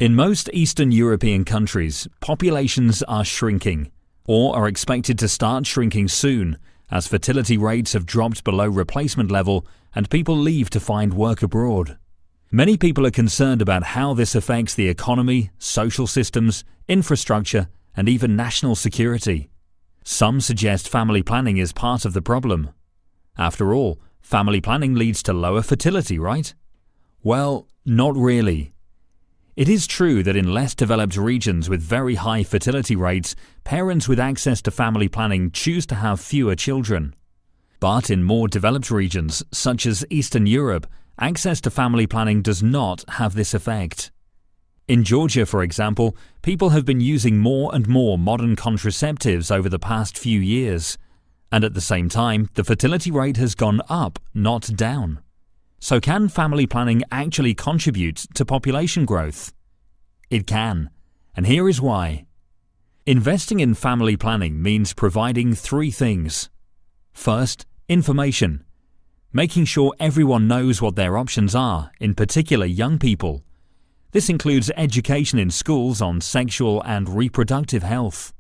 In most Eastern European countries, populations are shrinking, or are expected to start shrinking soon, as fertility rates have dropped below replacement level and people leave to find work abroad. Many people are concerned about how this affects the economy, social systems, infrastructure, and even national security. Some suggest family planning is part of the problem. After all, family planning leads to lower fertility, right? Well, not really. It is true that in less developed regions with very high fertility rates, parents with access to family planning choose to have fewer children. But in more developed regions, such as Eastern Europe, access to family planning does not have this effect. In Georgia, for example, people have been using more and more modern contraceptives over the past few years, and at the same time, the fertility rate has gone up, not down. So can family planning actually contribute to population growth? It can, and here is why. Investing in family planning means providing three things. First, information. Making sure everyone knows what their options are, in particular young people. This includes education in schools on sexual and reproductive health.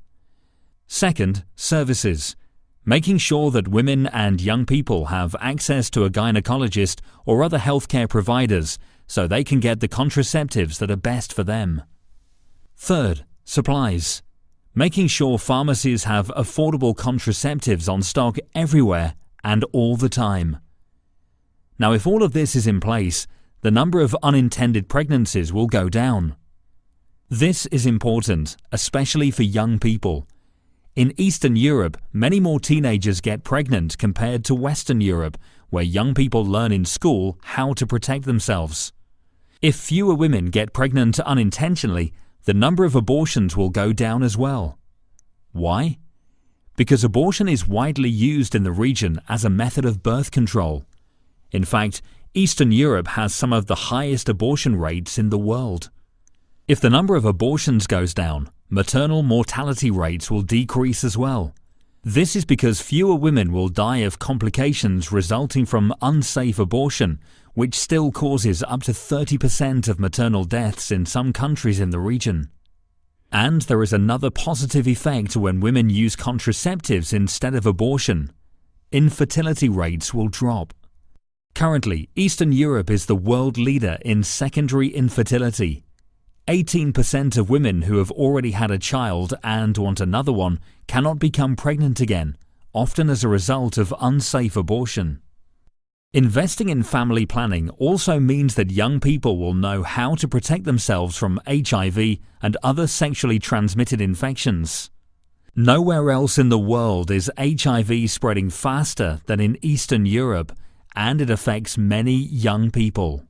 Second, services. Making sure that women and young people have access to a gynecologist or other healthcare providers so they can get the contraceptives that are best for them. Third, supplies. Making sure pharmacies have affordable contraceptives on stock everywhere and all the time. Now, if all of this is in place, the number of unintended pregnancies will go down. This is important, especially for young people. In Eastern Europe, many more teenagers get pregnant compared to Western Europe, where young people learn in school how to protect themselves. If fewer women get pregnant unintentionally, the number of abortions will go down as well. Why? Because abortion is widely used in the region as a method of birth control. In fact, Eastern Europe has some of the highest abortion rates in the world. If the number of abortions goes down, maternal mortality rates will decrease as well. This is because fewer women will die of complications resulting from unsafe abortion, which still causes up to 30% of maternal deaths in some countries in the region. And there is another positive effect when women use contraceptives instead of abortion. Infertility rates will drop. Currently, Eastern Europe is the world leader in secondary infertility. 18% of women who have already had a child and want another one cannot become pregnant again, often as a result of unsafe abortion. Investing in family planning also means that young people will know how to protect themselves from HIV and other sexually transmitted infections. Nowhere else in the world is HIV spreading faster than in Eastern Europe, and it affects many young people.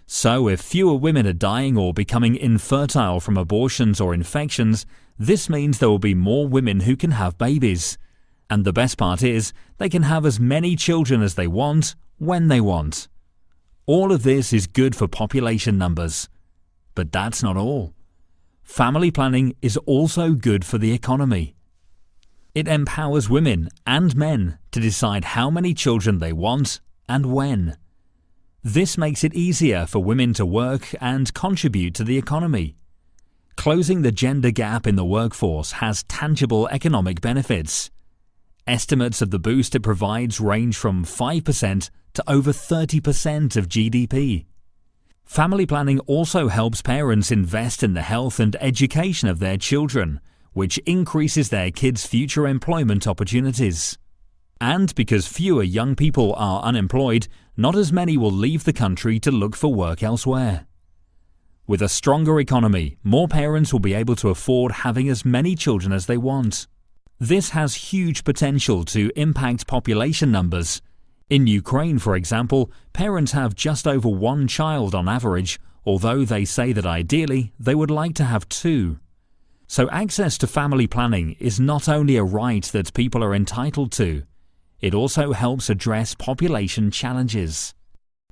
So if fewer women are dying or becoming infertile from abortions or infections, this means there will be more women who can have babies. And the best part is, they can have as many children as they want, when they want. All of this is good for population numbers. But that's not all. Family planning is also good for the economy. It empowers women and men to decide how many children they want and when. This makes it easier for women to work and contribute to the economy. Closing the gender gap in the workforce has tangible economic benefits. Estimates of the boost it provides range from 5% to over 30% of GDP. Family planning also helps parents invest in the health and education of their children, which increases their kids' future employment opportunities. And because fewer young people are unemployed, not as many will leave the country to look for work elsewhere. With a stronger economy, more parents will be able to afford having as many children as they want. This has huge potential to impact population numbers. In Ukraine, for example, parents have just over one child on average, although they say that ideally they would like to have two. So access to family planning is not only a right that people are entitled to, it also helps address population challenges.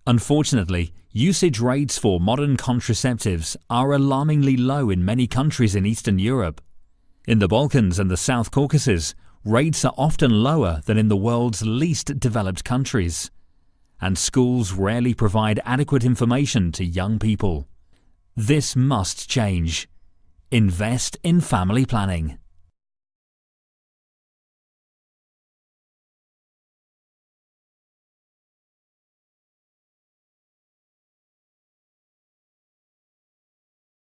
Unfortunately, usage rates for modern contraceptives are alarmingly low in many countries in Eastern Europe. In the Balkans and the South Caucasus, rates are often lower than in the world's least developed countries. And schools rarely provide adequate information to young people. This must change. Invest in family planning.